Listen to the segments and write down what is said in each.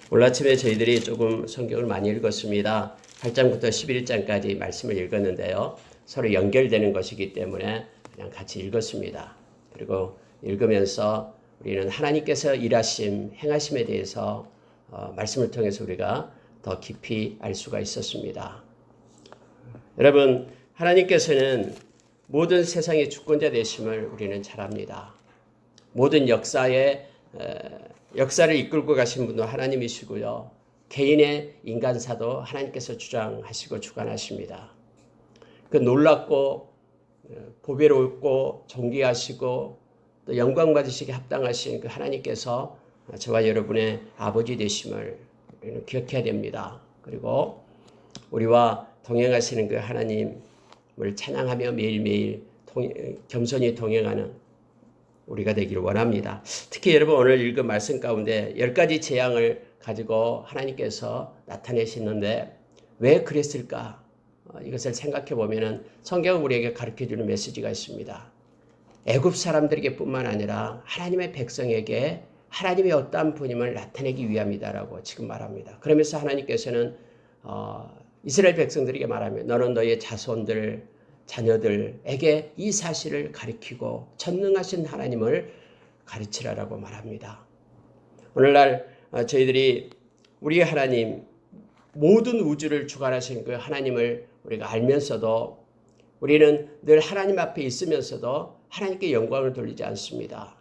오늘 아침에 저희들이 조금 성경을 많이 읽었습니다. 8장부터 11장까지 말씀을 읽었는데요. 서로 연결되는 것이기 때문에 그냥 같이 읽었습니다. 그리고 읽으면서 우리는 하나님께서 일하심, 행하심에 대해서 말씀을 통해서 우리가 더 깊이 알 수가 있었습니다. 여러분, 하나님께서는 모든 세상의 주권자 되심을 우리는 잘 압니다. 모든 역사를 이끌고 가신 분도 하나님이시고요. 개인의 인간사도 하나님께서 주장하시고 주관하십니다. 그 놀랍고 보배롭고 존귀하시고 또 영광 받으시기 합당하신 그 하나님께서 저와 여러분의 아버지 되심을 우리는 기억해야 됩니다. 그리고 우리와 동행하시는 그 하나님을 찬양하며 매일매일 겸손히 동행하는 우리가 되기를 원합니다. 특히 여러분 오늘 읽은 말씀 가운데 10가지 재앙을 가지고 하나님께서 나타내시는데 왜 그랬을까? 이것을 생각해 보면 성경은 우리에게 가르쳐주는 메시지가 있습니다. 애굽 사람들에게 뿐만 아니라 하나님의 백성에게 하나님의 어떠한 분임을 나타내기 위함이다라고 지금 말합니다. 그러면서 하나님께서는 이스라엘 백성들에게 말하며 너는 너의 자녀들에게 이 사실을 가르치고 전능하신 하나님을 가르치라라고 말합니다. 오늘날 저희들이 우리의 하나님, 모든 우주를 주관하신 그 하나님을 우리가 알면서도 우리는 늘 하나님 앞에 있으면서도 하나님께 영광을 돌리지 않습니다.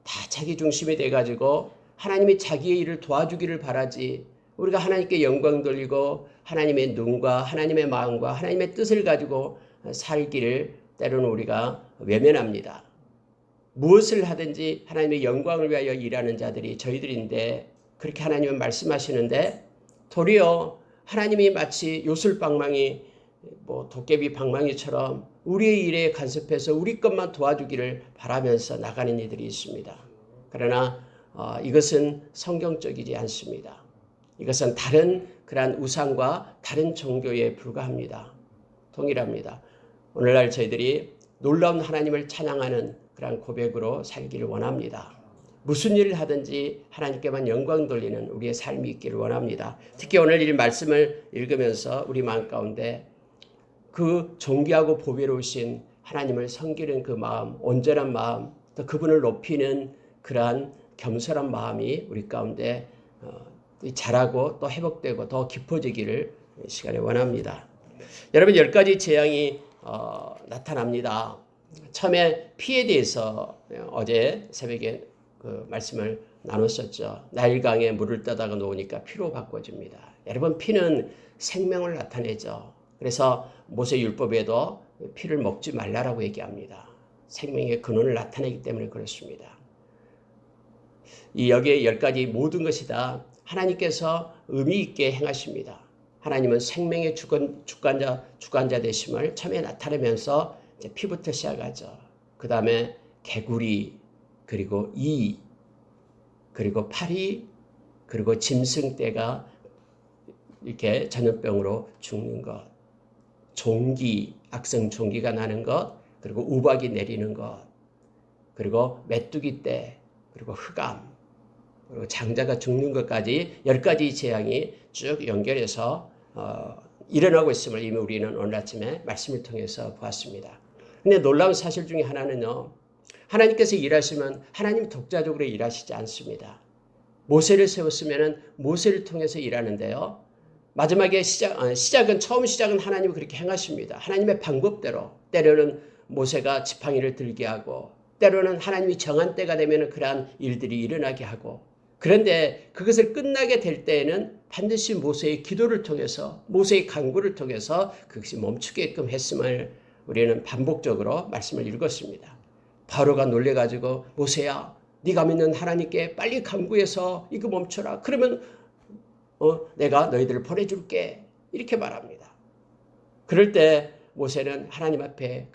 다 자기 중심이 돼가지고 하나님이 자기의 일을 도와주기를 바라지 우리가 하나님께 영광 돌리고 하나님의 눈과 하나님의 마음과 하나님의 뜻을 가지고 살기를 때로는 우리가 외면합니다. 무엇을 하든지 하나님의 영광을 위하여 일하는 자들이 저희들인데 그렇게 하나님은 말씀하시는데 도리어 하나님이 마치 요술방망이 도깨비 방망이처럼 우리의 일에 간섭해서 우리 것만 도와주기를 바라면서 나가는 이들이 있습니다. 그러나 이것은 성경적이지 않습니다. 이것은 다른 그러한 우상과 다른 종교에 불과합니다. 동일합니다. 오늘날 저희들이 놀라운 하나님을 찬양하는 그러한 고백으로 살기를 원합니다. 무슨 일을 하든지 하나님께만 영광 돌리는 우리의 삶이 있기를 원합니다. 특히 오늘 이 말씀을 읽으면서 우리 마음 가운데 그 존귀하고 보배로우신 하나님을 섬기는 그 마음, 온전한 마음, 또 그분을 높이는 그러한 겸손한 마음이 우리 가운데 자라고 또 회복되고 더 깊어지기를 시간에 원합니다. 여러분 10가지 재앙이 나타납니다. 처음에 피에 대해서 어제 새벽에 그 말씀을 나눴었죠. 나일강에 물을 떠다가 놓으니까 피로 바꿔집니다. 여러분 피는 생명을 나타내죠. 그래서 모세율법에도 피를 먹지 말라라고 얘기합니다. 생명의 근원을 나타내기 때문에 그렇습니다. 여기에 10가지 모든 것이 다 하나님께서 의미 있게 행하십니다. 하나님은 생명의 주관자 되심을 처음에 나타내면서 이제 피부터 시작하죠. 그 다음에 개구리, 그리고 이, 그리고 파리, 그리고 짐승떼가 이렇게 전염병으로 죽는 것, 종기, 악성 종기가 나는 것, 그리고 우박이 내리는 것, 그리고 메뚜기떼, 그리고 흑암, 그리고 장자가 죽는 것까지 10가지 재앙이 쭉 연결해서 일어나고 있음을 이미 우리는 오늘 아침에 말씀을 통해서 보았습니다. 근데 놀라운 사실 중에 하나는요. 하나님께서 일하시면 하나님 독자적으로 일하시지 않습니다. 모세를 세웠으면 모세를 통해서 일하는데요. 마지막에 처음 시작은 하나님이 그렇게 행하십니다. 하나님의 방법대로 때로는 모세가 지팡이를 들게 하고 때로는 하나님이 정한 때가 되면 그러한 일들이 일어나게 하고 그런데 그것을 끝나게 될 때에는 반드시 모세의 기도를 통해서 모세의 간구를 통해서 그것이 멈추게끔 했음을 우리는 반복적으로 말씀을 읽었습니다. 바로가 놀래가지고 모세야 네가 믿는 하나님께 빨리 간구해서 이거 멈춰라. 그러면 내가 너희들을 보내줄게. 이렇게 말합니다. 그럴 때 모세는 하나님 앞에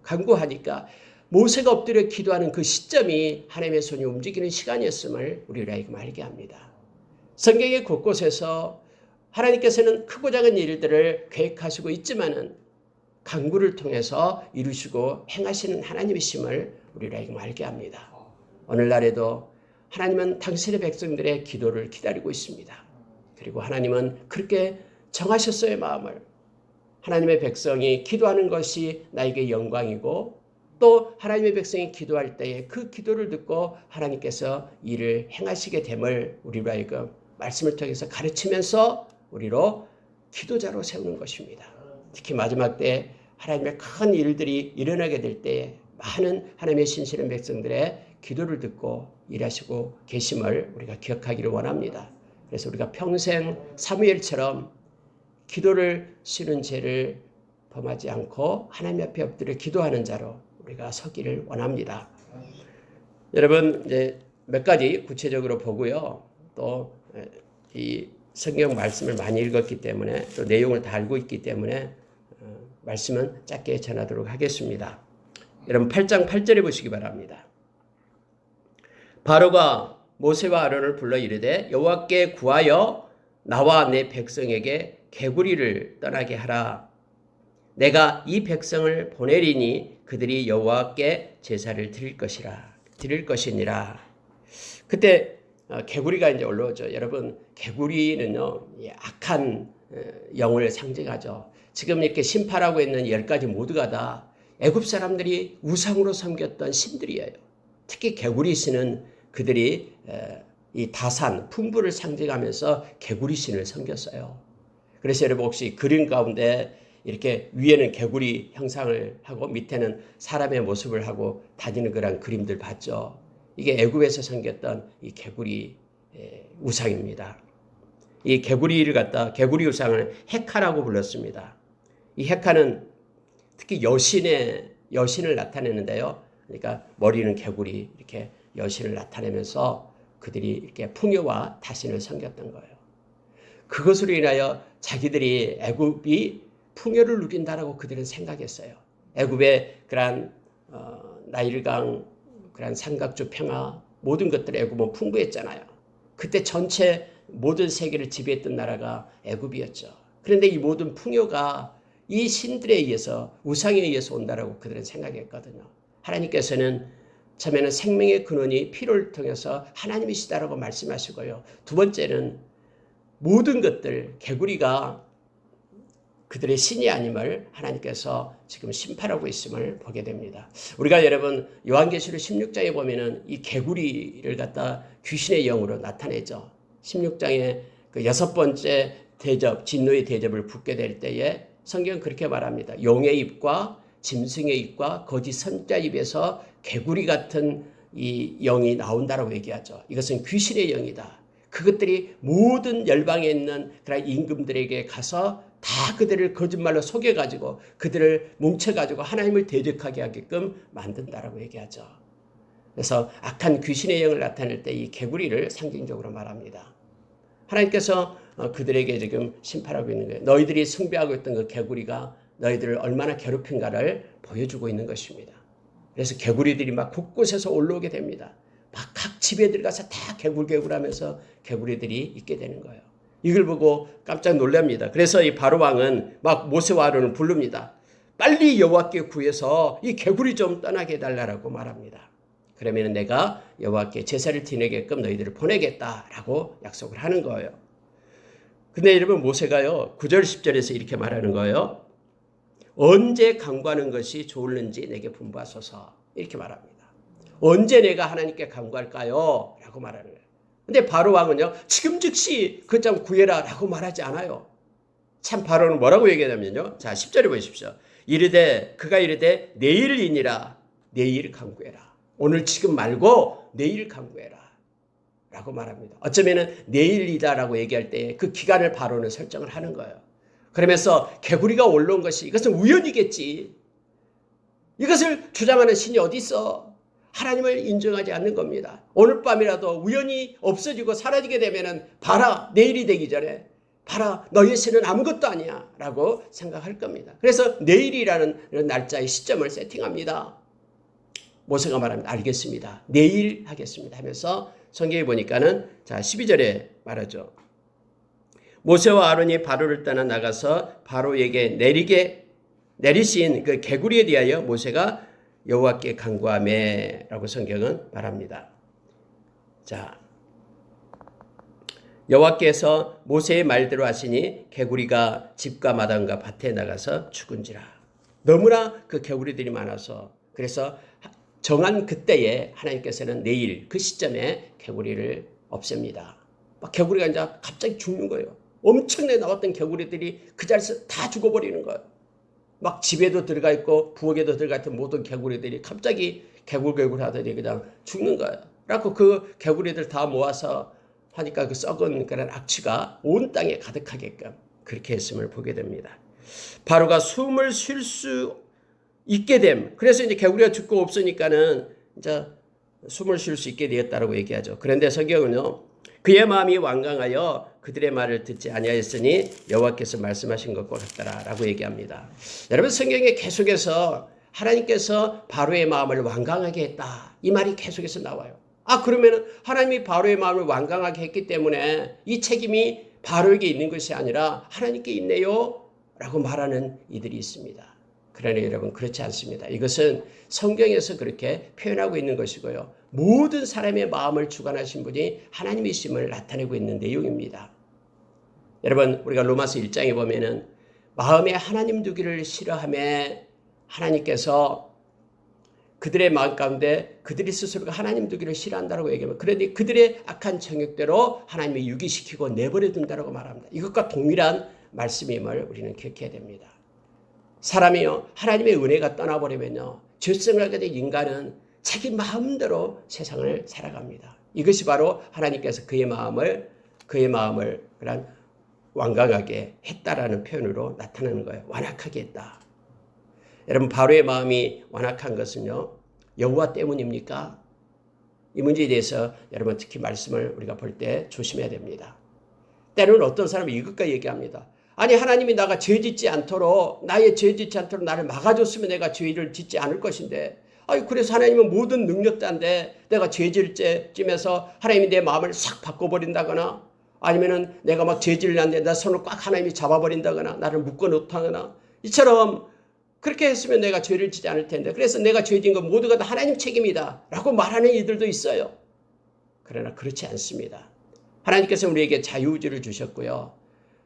간구하니까 모세가 엎드려 기도하는 그 시점이 하나님의 손이 움직이는 시간이었음을 우리를 알게 합니다. 성경의 곳곳에서 하나님께서는 크고 작은 일들을 계획하시고 있지만은 간구를 통해서 이루시고 행하시는 하나님이심을 우리를 알게 합니다. 오늘날에도 하나님은 당신의 백성들의 기도를 기다리고 있습니다. 그리고 하나님은 그렇게 정하셨어요, 마음을. 하나님의 백성이 기도하는 것이 나에게 영광이고 또 하나님의 백성이 기도할 때에 그 기도를 듣고 하나님께서 일을 행하시게 됨을 우리로 하여금 말씀을 통해서 가르치면서 우리로 기도자로 세우는 것입니다. 특히 마지막 때 하나님의 큰 일들이 일어나게 될 때에 많은 하나님의 신실한 백성들의 기도를 듣고 일하시고 계심을 우리가 기억하기를 원합니다. 그래서 우리가 평생 사무엘처럼 기도를 쉬는 죄를 범하지 않고 하나님 앞에 엎드려 기도하는 자로 우리가 서기를 원합니다. 여러분 이제 몇 가지 구체적으로 보고요. 또 이 성경 말씀을 많이 읽었기 때문에 또 내용을 다 알고 있기 때문에 말씀은 짧게 전하도록 하겠습니다. 여러분 8장 8절에 보시기 바랍니다. 바로가 모세와 아론을 불러 이르되 여호와께 구하여 나와 내 백성에게 개구리를 떠나게 하라. 내가 이 백성을 보내리니 그들이 여호와께 제사를 드릴 것이니라. 그때 개구리가 이제 올라오죠. 여러분 개구리는요 악한 영을 상징하죠. 지금 이렇게 심파라고 있는 10가지 모두가 다 애굽 사람들이 우상으로 섬겼던 신들이에요. 특히 개구리 신은 그들이 이 다산 풍부를 상징하면서 개구리 신을 섬겼어요. 그래서 여러분 혹시 그림 가운데 이렇게 위에는 개구리 형상을 하고 밑에는 사람의 모습을 하고 다니는 그런 그림들 봤죠. 이게 애굽에서 섬겼던 이 개구리 우상입니다. 이 개구리를 갖다 개구리 우상을 헤카라고 불렀습니다. 이 헤카는 특히 여신을 나타내는데요. 그러니까 머리는 개구리 이렇게 여신을 나타내면서 그들이 이렇게 풍요와 다신을 섬겼던 거예요. 그것으로 인하여 자기들이 애굽이 풍요를 누린다라고 그들은 생각했어요. 애굽의 그러한 나일강 그러한 삼각주 평화 모든 것들이 애굽은 풍부했잖아요. 그때 전체 모든 세계를 지배했던 나라가 애굽이었죠. 그런데 이 모든 풍요가 이 신들에 의해서 우상에 의해서 온다라고 그들은 생각했거든요. 하나님께서는 처음에는 생명의 근원이 피를 통해서 하나님이시다라고 말씀하시고요. 두 번째는 모든 것들 개구리가 그들의 신이 아님을 하나님께서 지금 심판하고 있음을 보게 됩니다. 우리가 여러분 요한계시록 16장에 보면은 이 개구리를 갖다 귀신의 영으로 나타내죠. 16장에 그 6번째 대접, 진노의 대접을 붙게 될 때에 성경은 그렇게 말합니다. 용의 입과 짐승의 입과 거짓 선자 입에서 개구리 같은 이 영이 나온다라고 얘기하죠. 이것은 귀신의 영이다. 그것들이 모든 열방에 있는 그런 임금들에게 가서 다 그들을 거짓말로 속여가지고 그들을 뭉쳐가지고 하나님을 대적하게 하게끔 만든다라고 얘기하죠. 그래서 악한 귀신의 영을 나타낼 때 이 개구리를 상징적으로 말합니다. 하나님께서 그들에게 지금 심판하고 있는 거예요. 너희들이 숭배하고 있던 그 개구리가 너희들을 얼마나 괴롭힌가를 보여주고 있는 것입니다. 그래서 개구리들이 막 곳곳에서 올라오게 됩니다. 막 각 집에 들어가서 다 개굴개굴하면서 개구리들이 있게 되는 거예요. 이걸 보고 깜짝 놀랍니다. 그래서 이 바로 왕은 막 모세와 아론을 부릅니다. 빨리 여호와께 구해서 이 개구리 좀 떠나게 해달라고 말합니다. 그러면 내가 여호와께 제사를 드리게끔 너희들을 보내겠다라고 약속을 하는 거예요. 근데 여러분 모세가요 9절 10절에서 이렇게 말하는 거예요. 언제 간구하는 것이 좋을는지 내게 분부하소서 이렇게 말합니다. 언제 내가 하나님께 간구할까요? 라고 말하는 거예요. 근데 바로 왕은요 지금 즉시 그 점 구해라 라고 말하지 않아요. 참 바로는 뭐라고 얘기하냐면요. 자 10절에 보십시오. 그가 이르되 내일이니라 내일 간구해라. 오늘 지금 말고 내일 간구해라 라고 말합니다. 어쩌면 내일이다라고 얘기할 때 그 기간을 바로는 설정을 하는 거예요. 그러면서 개구리가 올라온 것이 이것은 우연이겠지. 이것을 주장하는 신이 어디 있어? 하나님을 인정하지 않는 겁니다. 오늘 밤이라도 우연히 없어지고 사라지게 되면은 봐라 내일이 되기 전에 봐라 너희 신은 아무것도 아니야 라고 생각할 겁니다. 그래서 내일이라는 이런 날짜의 시점을 세팅합니다. 모세가 말합니다. 알겠습니다. 내일 하겠습니다 하면서 성경에 보니까는 자 12절에 말하죠. 모세와 아론이 바로를 떠나 나가서 바로에게 내리신 그 개구리에 대하여 모세가 여호와께 간구하매라고 성경은 말합니다. 자, 여호와께서 모세의 말대로 하시니 개구리가 집과 마당과 밭에 나가서 죽은지라. 너무나 그 개구리들이 많아서 그래서 정한 그때에 하나님께서는 내일 그 시점에 개구리를 없앱니다. 막 개구리가 이제 갑자기 죽는 거예요. 엄청나게 나왔던 개구리들이 그 자리에서 다 죽어버리는 거예요. 막 집에도 들어가 있고 부엌에도 들어가 있던 모든 개구리들이 갑자기 개굴개굴 하더니 그냥 죽는 거예요. 그래서 그 개구리들 다 모아서 하니까 그 썩은 그런 악취가 온 땅에 가득하게끔 그렇게 했음을 보게 됩니다. 바로가 숨을 쉴 수 있게 됨. 그래서 이제 개구리가 죽고 없으니까는 이제 숨을 쉴 수 있게 되었다라고 얘기하죠. 그런데 성경은요, 그의 마음이 완강하여 그들의 말을 듣지 아니하였으니 여호와께서 말씀하신 것과 같더라라고 얘기합니다. 여러분 성경에 계속해서 하나님께서 바로의 마음을 완강하게 했다. 이 말이 계속해서 나와요. 그러면 하나님이 바로의 마음을 완강하게 했기 때문에 이 책임이 바로에게 있는 것이 아니라 하나님께 있네요 라고 말하는 이들이 있습니다. 그러나 여러분 그렇지 않습니다. 이것은 성경에서 그렇게 표현하고 있는 것이고요. 모든 사람의 마음을 주관하신 분이 하나님이심을 나타내고 있는 내용입니다. 여러분 우리가 로마서 1장에 보면은 마음에 하나님 두기를 싫어하며 하나님께서 그들의 마음 가운데 그들이 스스로가 하나님 두기를 싫어한다고 얘기합니다. 그런데 그들의 악한 정욕대로 하나님이 유기시키고 내버려 둔다고 말합니다. 이것과 동일한 말씀임을 우리는 기억해야 됩니다. 사람이요 하나님의 은혜가 떠나버리면요 죄성을 하게 된 인간은 자기 마음대로 세상을 살아갑니다. 이것이 바로 하나님께서 그의 마음을 그런 완강하게 했다라는 표현으로 나타나는 거예요. 완악하게 했다. 여러분 바로의 마음이 완악한 것은요 여호와 때문입니까? 이 문제에 대해서 여러분 특히 말씀을 우리가 볼 때 조심해야 됩니다. 때로는 어떤 사람이 이것까지 얘기합니다. 아니 하나님이 나가 죄 짓지 않도록 나의 죄 짓지 않도록 나를 막아줬으면 내가 죄를 짓지 않을 것인데 그래서 하나님은 모든 능력자인데 내가 죄 지을 때쯤에서 하나님이 내 마음을 싹 바꿔버린다거나 아니면은 내가 막 죄 지으려는데 내 손을 꽉 하나님이 잡아버린다거나 나를 묶어놓다거나 이처럼 그렇게 했으면 내가 죄를 짓지 않을 텐데 그래서 내가 죄 지은 건 모두가 다 하나님 책임이다 라고 말하는 이들도 있어요. 그러나 그렇지 않습니다. 하나님께서 우리에게 자유의지를 주셨고요.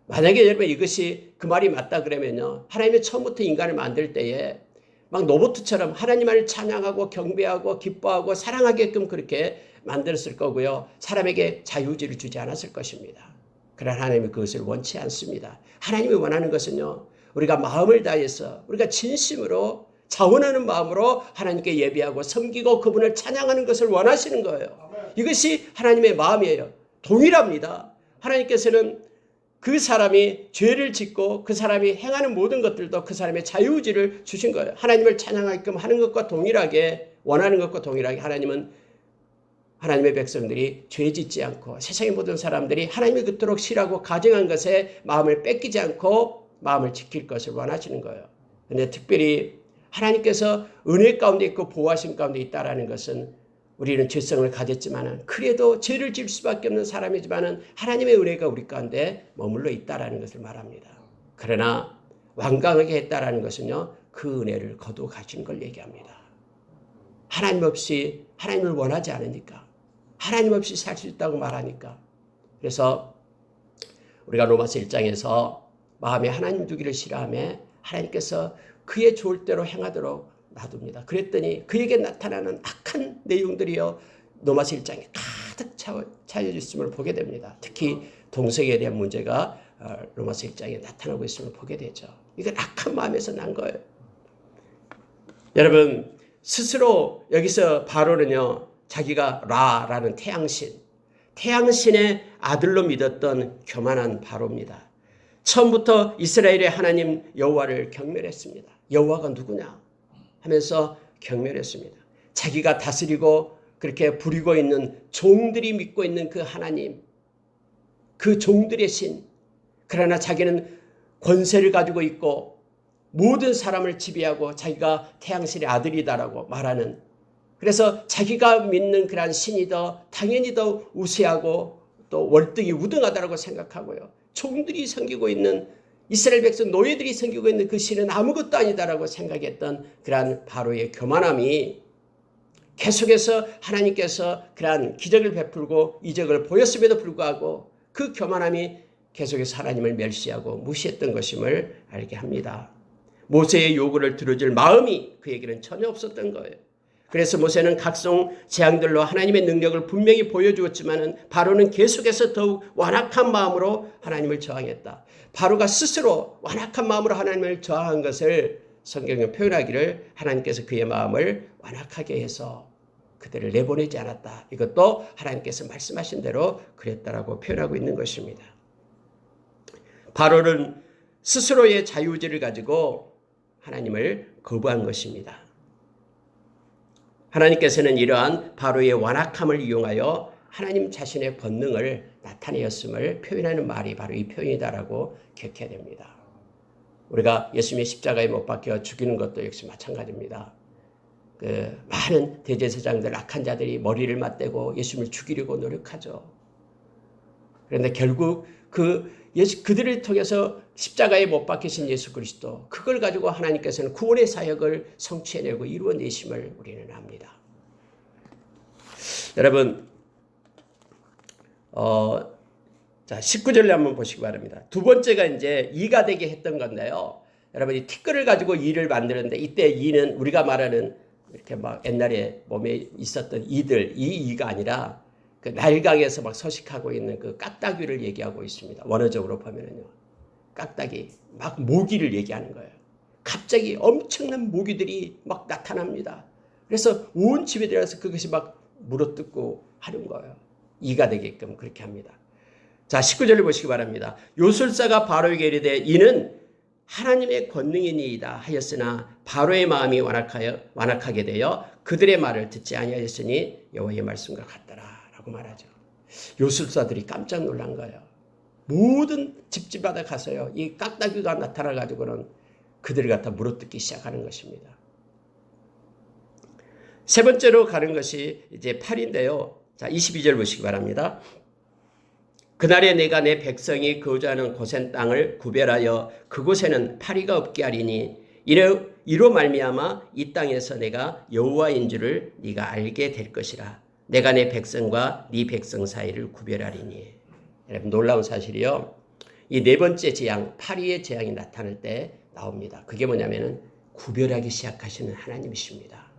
만약에 여러분 이것이 그 말이 맞다 그러면요. 하나님이 처음부터 인간을 만들 때에 막 로봇처럼 하나님을 찬양하고 경배하고 기뻐하고 사랑하게끔 그렇게 만들었을 거고요. 사람에게 자유의지를 주지 않았을 것입니다. 그러나 하나님이 그것을 원치 않습니다. 하나님이 원하는 것은요. 우리가 마음을 다해서 우리가 진심으로 자원하는 마음으로 하나님께 예배하고 섬기고 그분을 찬양하는 것을 원하시는 거예요. 이것이 하나님의 마음이에요. 동일합니다. 하나님께서는 그 사람이 죄를 짓고 그 사람이 행하는 모든 것들도 그 사람의 자유의지를 주신 거예요. 하나님을 찬양하게끔 하는 것과 동일하게 원하는 것과 동일하게 하나님은 하나님의 백성들이 죄 짓지 않고 세상의 모든 사람들이 하나님이 그토록 싫어하고 가증한 것에 마음을 뺏기지 않고 마음을 지킬 것을 원하시는 거예요. 그런데 특별히 하나님께서 은혜 가운데 있고 보호하심 가운데 있다라는 것은 우리는 죄성을 가졌지만은 그래도 죄를 지을 수밖에 없는 사람이지만은 하나님의 은혜가 우리 가운데 머물러 있다라는 것을 말합니다. 그러나 완강하게 했다라는 것은요 그 은혜를 거두어 가신 걸 얘기합니다. 하나님 없이 하나님을 원하지 않으니까 하나님 없이 살 수 있다고 말하니까 그래서 우리가 로마서 1장에서 마음에 하나님 두기를 싫어하며 하나님께서 그의 좋을 대로 행하도록 놔둡니다. 그랬더니 그에게 나타나는 악한 내용들이요 로마서 1장에 가득 차여 있음을 보게 됩니다. 특히 동성애에 대한 문제가 로마서 1장에 나타나고 있음을 보게 되죠. 이건 악한 마음에서 난 거예요. 여러분 스스로 여기서 바로는요 자기가 라라는 태양신의 아들로 믿었던 교만한 바로입니다. 처음부터 이스라엘의 하나님 여호와를 경멸했습니다. 여호와가 누구냐 하면서 경멸했습니다. 자기가 다스리고 그렇게 부리고 있는 종들이 믿고 있는 그 하나님, 그 종들의 신. 그러나 자기는 권세를 가지고 있고 모든 사람을 지배하고 자기가 태양신의 아들이다라고 말하는 그래서 자기가 믿는 그러한 신이 더 당연히 더 우세하고 또 월등히 우등하다라고 생각하고요. 종들이 섬기고 있는 이스라엘 백성 노예들이 섬기고 있는 그 신은 아무것도 아니다라고 생각했던 그러한 바로의 교만함이 계속해서 하나님께서 그러한 기적을 베풀고 이적을 보였음에도 불구하고 그 교만함이 계속해서 하나님을 멸시하고 무시했던 것임을 알게 합니다. 모세의 요구를 들어줄 마음이 그에게는 전혀 없었던 거예요. 그래서 모세는 각종 재앙들로 하나님의 능력을 분명히 보여주었지만 바로는 계속해서 더욱 완악한 마음으로 하나님을 저항했다. 바로가 스스로 완악한 마음으로 하나님을 저항한 것을 성경에 표현하기를 하나님께서 그의 마음을 완악하게 해서 그들을 내보내지 않았다. 이것도 하나님께서 말씀하신 대로 그랬다라고 표현하고 있는 것입니다. 바로는 스스로의 자유의지를 가지고 하나님을 거부한 것입니다. 하나님께서는 이러한 바로의 완악함을 이용하여 하나님 자신의 권능을 나타내었음을 표현하는 말이 바로 이 표현이다라고 기억해야 됩니다. 우리가 예수님의 십자가에 못 박혀 죽이는 것도 역시 마찬가지입니다. 많은 대제사장들, 악한 자들이 머리를 맞대고 예수님을 죽이려고 노력하죠. 그런데 결국 그들을 통해서 십자가에 못 박히신 예수 그리스도, 그걸 가지고 하나님께서는 구원의 사역을 성취해내고 이루어내심을 우리는 압니다. 여러분, 자, 19절을 한번 보시기 바랍니다. 두 번째가 이제 이가 되게 했던 건데요. 여러분, 이 티끌을 가지고 이를 만드는데, 이때 이는 우리가 말하는 이렇게 막 옛날에 몸에 있었던 이들, 이 이가 아니라 그 날강에서 막 서식하고 있는 그 깍따귀를 얘기하고 있습니다. 원어적으로 보면은요. 깍따귀, 막 모기를 얘기하는 거예요. 갑자기 엄청난 모기들이 막 나타납니다. 그래서 온 집에 들어가서 그것이 막 물어뜯고 하는 거예요. 이가 되게끔 그렇게 합니다. 자, 19절을 보시기 바랍니다. 요술사가 바로에게 이르되 이는 하나님의 권능이니이다 하였으나 바로의 마음이 완악하게 되어 그들의 말을 듣지 아니하였으니 여호와의 말씀과 같더라라고 말하죠. 요술사들이 깜짝 놀란 거예요. 모든 집집마다 가서요, 이 깍따귀가 나타나 가지고는 그들을 갖다 물어뜯기 시작하는 것입니다. 세 번째로 가는 것이 이제 팔인데요. 자, 22절 보시기 바랍니다. 그날에 내가 내 백성이 거주하는 고센 땅을 구별하여 그곳에는 파리가 없게 하리니 이로 말미암아 이 땅에서 내가 여호와인 줄을 네가 알게 될 것이라. 내가 내 백성과 네 백성 사이를 구별하리니. 여러분, 놀라운 사실이요. 이 네 번째 재앙, 파리의 재앙이 나타날 때 나옵니다. 그게 뭐냐면은 구별하기 시작하시는 하나님이십니다.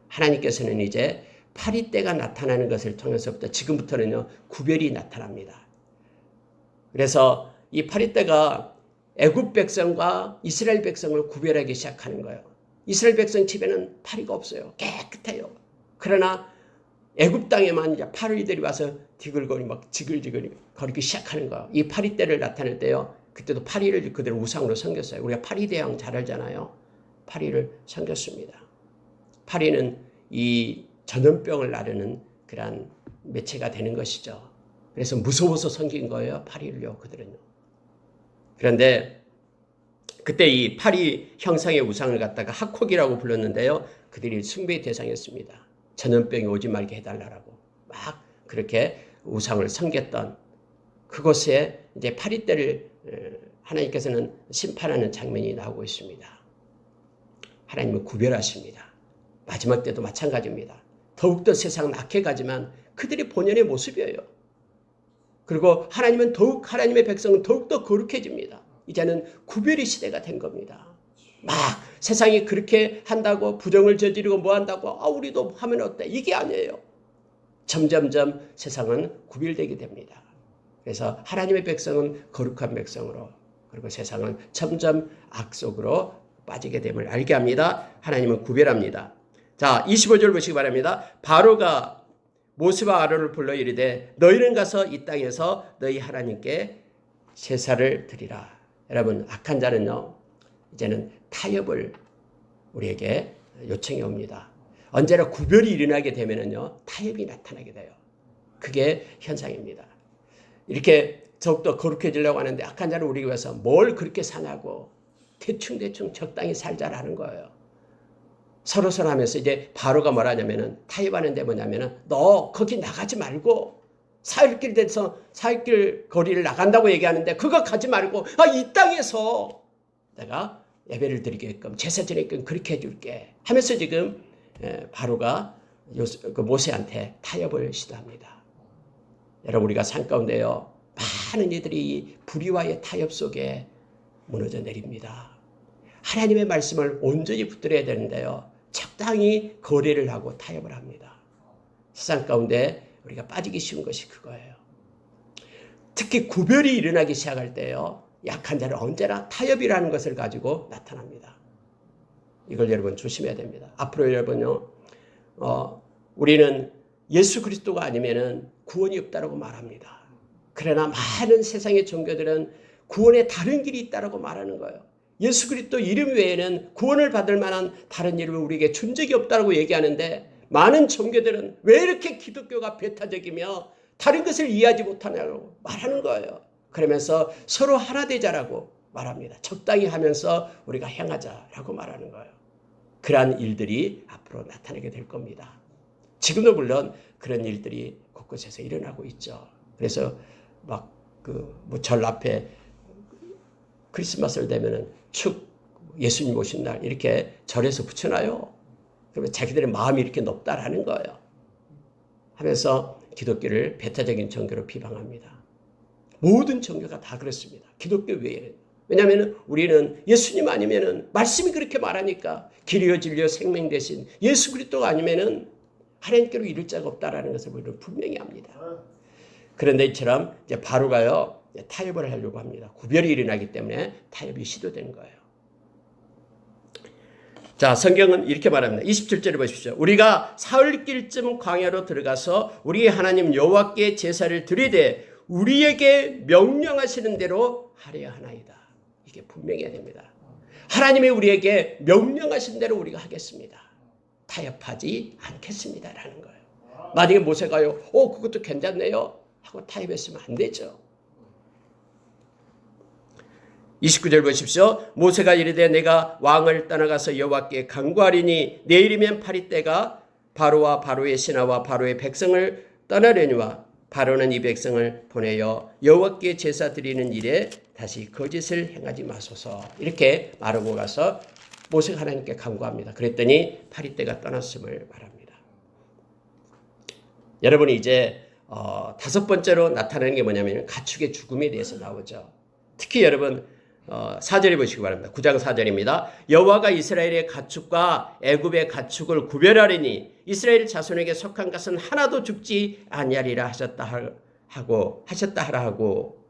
하나님께서는 이제 파리 때가 나타나는 것을 통해서부터 지금부터는요, 구별이 나타납니다. 그래서 이 파리 때가 애굽 백성과 이스라엘 백성을 구별하기 시작하는 거예요. 이스라엘 백성 집에는 파리가 없어요. 깨끗해요. 그러나 애굽 땅에만 이제 파리들이 와서 디글거리 막 지글지글 거리기 시작하는 거예요. 이 파리 때를 나타낼 때요. 그때도 파리를 그대로 우상으로 섬겼어요. 우리가 파리 대왕 잘 알잖아요. 파리를 섬겼습니다. 파리는 이 전염병을 나르는 그러한 매체가 되는 것이죠. 그래서 무서워서 섬긴 거예요. 파리를요. 그들은요. 그런데 그때 이 파리 형상의 우상을 갖다가 하콕이라고 불렀는데요. 그들이 숭배의 대상이었습니다. 전염병이 오지 말게 해달라고 막 그렇게 우상을 섬겼던 그곳에 이제 파리 때를 하나님께서는 심판하는 장면이 나오고 있습니다. 하나님은 구별하십니다. 마지막 때도 마찬가지입니다. 더욱더 세상은 악해가지만 그들이 본연의 모습이에요. 그리고 하나님은 하나님의 백성은 더욱더 거룩해집니다. 이제는 구별의 시대가 된 겁니다. 막 세상이 그렇게 한다고 부정을 저지르고 뭐 한다고 우리도 하면 어때? 이게 아니에요. 점점점 세상은 구별되게 됩니다. 그래서 하나님의 백성은 거룩한 백성으로, 그리고 세상은 점점 악 속으로 빠지게 됨을 알게 합니다. 하나님은 구별합니다. 자, 25절 보시기 바랍니다. 바로가 모세와 아론을 불러 이르되 너희는 가서 이 땅에서 너희 하나님께 제사를 드리라. 여러분, 악한 자는요, 이제는 타협을 우리에게 요청해 옵니다. 언제나 구별이 일어나게 되면은요, 타협이 나타나게 돼요. 그게 현상입니다. 이렇게 더욱더 거룩해지려고 하는데 악한 자는 우리 위해서 뭘 그렇게 사냐고 대충 적당히 살자라는 거예요. 서로 하면서 이제 바로가 뭐라냐면은 타협하는 데 뭐냐면은 너 거기 나가지 말고 사흘길 돼서 사흘길 거리를 나간다고 얘기하는데 그거 가지 말고 이 땅에서 내가 예배를 드리게끔 제사 지내게끔 그렇게 해줄게 하면서 지금 바로가 모세한테 타협을 시도합니다. 여러분, 우리가 산 가운데요, 많은 이들이 불의와의 타협 속에 무너져 내립니다. 하나님의 말씀을 온전히 붙들어야 되는데요, 적당히 거래를 하고 타협을 합니다. 세상 가운데 우리가 빠지기 쉬운 것이 그거예요. 특히 구별이 일어나기 시작할 때요, 약한 자는 언제나 타협이라는 것을 가지고 나타납니다. 이걸 여러분 조심해야 됩니다. 앞으로 여러분요, 우리는 예수 그리스도가 아니면은 구원이 없다라고 말합니다. 그러나 많은 세상의 종교들은 구원의 다른 길이 있다라고 말하는 거예요. 예수 그리스도 이름 외에는 구원을 받을 만한 다른 이름은 우리에게 준 적이 없다라고 얘기하는데, 많은 종교들은 왜 이렇게 기독교가 배타적이며 다른 것을 이해하지 못하냐고 말하는 거예요. 그러면서 서로 하나 되자라고 말합니다. 적당히 하면서 우리가 행하자라고 말하는 거예요. 그러한 일들이 앞으로 나타나게 될 겁니다. 지금도 물론 그런 일들이 곳곳에서 일어나고 있죠. 그래서 막 절 앞에 크리스마스를 되면은 축 예수님 오신 날 이렇게 절에서 붙여놔요. 그러면 자기들의 마음이 이렇게 높다라는 거예요. 하면서 기독교를 배타적인 종교로 비방합니다. 모든 종교가 다 그렇습니다. 기독교 외에는. 왜냐하면 우리는 예수님 아니면은 말씀이 그렇게 말하니까 길이요 진리요 생명 되신 예수 그리스도가 아니면은 하나님께로 이를 자가 없다라는 것을 우리는 분명히 합니다. 그런데 이처럼 이제 바로가요, 타협을 하려고 합니다. 구별이 일어나기 때문에 타협이 시도된 거예요. 자, 성경은 이렇게 말합니다. 27절을 보십시오. 우리가 사흘길쯤 광야로 들어가서 우리의 하나님 여호와께 제사를 드리되 우리에게 명령하시는 대로 하려 하나이다. 이게 분명해야 됩니다. 하나님이 우리에게 명령하신 대로 우리가 하겠습니다. 타협하지 않겠습니다라는 거예요. 만약에 모세가요, 그것도 괜찮네요 하고 타협했으면 안 되죠. 29절 보십시오. 모세가 이르되 내가 왕을 떠나가서 여호와께 간구하리니 내일이면 파리떼가 바로와 바로의 신하와 바로의 백성을 떠나려니와 바로는 이 백성을 보내어 여호와께 제사 드리는 일에 다시 거짓을 행하지 마소서. 이렇게 말하고 가서 모세가 하나님께 간구합니다. 그랬더니 파리떼가 떠났음을 말합니다. 여러분이 이제 다섯 번째로 나타나는 게 뭐냐면 가축의 죽음에 대해서 나오죠. 특히 여러분 4절에 보시기 바랍니다. 9장 4절입니다. 여호와가 이스라엘의 가축과 애굽의 가축을 구별하리니 이스라엘 자손에게 속한 것은 하나도 죽지 아니하리라 하셨다 하라 하고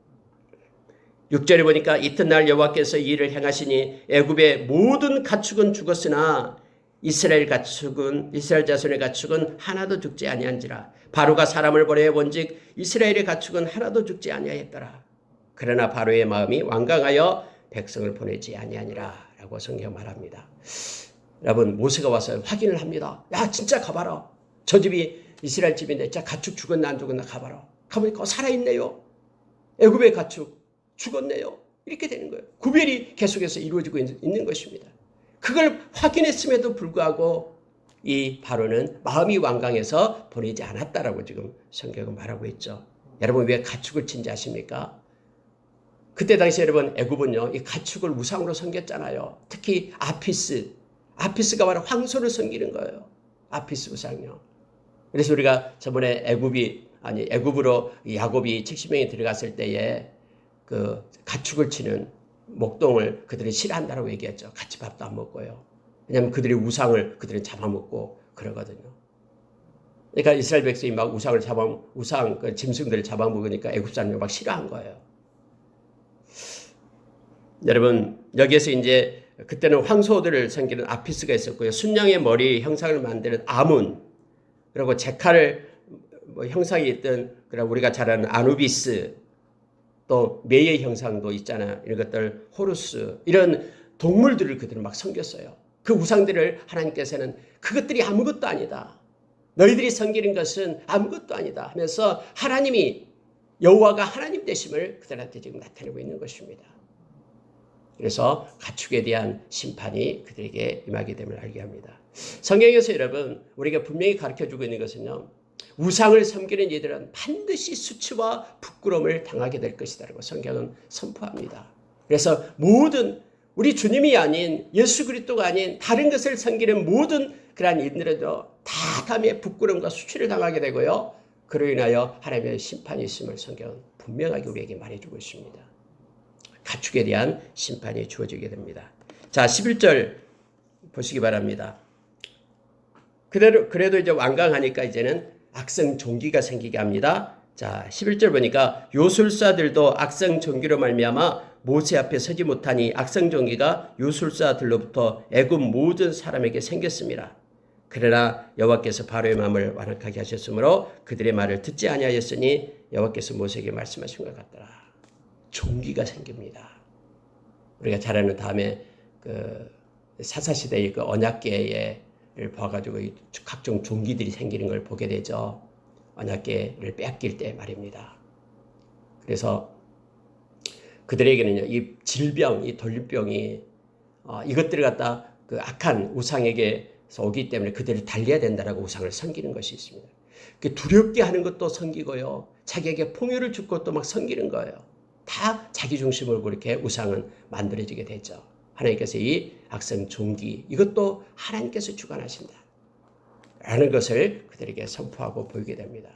6절에 보니까 이튿날 여호와께서 이 일을 행하시니 애굽의 모든 가축은 죽었으나 이스라엘 자손의 가축은 하나도 죽지 아니한지라. 바로가 사람을 보내어 본즉 이스라엘의 가축은 하나도 죽지 아니하였더라. 그러나 바로의 마음이 완강하여 백성을 보내지 아니하니라 라고 성경 말합니다. 여러분, 모세가 와서 확인을 합니다. 야, 진짜 가봐라. 저 집이 이스라엘 집인데 진짜 가축 죽었나 안 죽었나 가봐라. 가보니까 살아있네요. 애굽의 가축 죽었네요. 이렇게 되는 거예요. 구별이 계속해서 이루어지고 있는 것입니다. 그걸 확인했음에도 불구하고 이 바로는 마음이 완강해서 보내지 않았다라고 지금 성경은 말하고 있죠. 여러분, 왜 가축을 친지 아십니까? 그때 당시 여러분, 애굽은요, 이 가축을 우상으로 섬겼잖아요. 특히 아피스가 바로 황소를 섬기는 거예요. 아피스 우상이요. 그래서 우리가 저번에 애굽으로 야곱이 70명이 들어갔을 때에 그 가축을 치는 목동을 그들이 싫어한다라고 얘기했죠. 같이 밥도 안 먹고요. 왜냐하면 그들이 우상을 그들은 잡아먹고 그러거든요. 그러니까 이스라엘 백성이 막 우상 짐승들을 잡아먹으니까 애굽 사람들이 막 싫어한 거예요. 여러분, 여기에서 이제 그때는 황소들을 섬기는 아피스가 있었고요. 순양의 머리 형상을 만드는 아문, 그리고 제칼 형상이 있던 그런 우리가 잘 아는 아누비스, 또 매의 형상도 있잖아요. 이런 것들, 호루스, 이런 동물들을 그들은 막 섬겼어요. 그 우상들을 하나님께서는 그것들이 아무것도 아니다. 너희들이 섬기는 것은 아무것도 아니다 하면서 하나님이, 여호와가 하나님 되심을 그들한테 지금 나타내고 있는 것입니다. 그래서 가축에 대한 심판이 그들에게 임하게 됨을 알게 합니다. 성경에서 여러분, 우리가 분명히 가르쳐주고 있는 것은요, 우상을 섬기는 이들은 반드시 수치와 부끄러움을 당하게 될 것이다라고 성경은 선포합니다. 그래서 모든 우리 주님이 아닌 예수 그리스도가 아닌 다른 것을 섬기는 모든 그러한 이들은요 다 다음에 부끄러움과 수치를 당하게 되고요. 그로 인하여 하나님의 심판이 있음을 성경은 분명하게 우리에게 말해주고 있습니다. 가축에 대한 심판이 주어지게 됩니다. 자, 11절 보시기 바랍니다. 그래도 이제 완강하니까 이제는 악성 종기가 생기게 합니다. 자, 11절 보니까 요술사들도 악성 종기로 말미암아 모세 앞에 서지 못하니 악성 종기가 요술사들로부터 애굽 모든 사람에게 생겼습니다. 그러나 여호와께서 바로의 마음을 완악하게 하셨으므로 그들의 말을 듣지 아니하였으니 여호와께서 모세에게 말씀하신 것 같더라. 종기가 생깁니다. 우리가 잘 아는 다음에 그 사사시대의 그 언약궤를 봐가지고 각종 종기들이 생기는 걸 보게 되죠. 언약궤를 뺏길 때 말입니다. 그래서 그들에게는요, 이 질병, 이 돌림병이 이것들을 갖다 그 악한 우상에게서 오기 때문에 그들을 달려야 된다라고 우상을 섬기는 것이 있습니다. 두렵게 하는 것도 섬기고요, 자기에게 풍요를 줄 것도 막 섬기는 거예요. 다 자기 중심으로 그렇게 우상은 만들어지게 되죠. 하나님께서 이 악성 종기, 이것도 하나님께서 주관하신다 라는 것을 그들에게 선포하고 보이게 됩니다.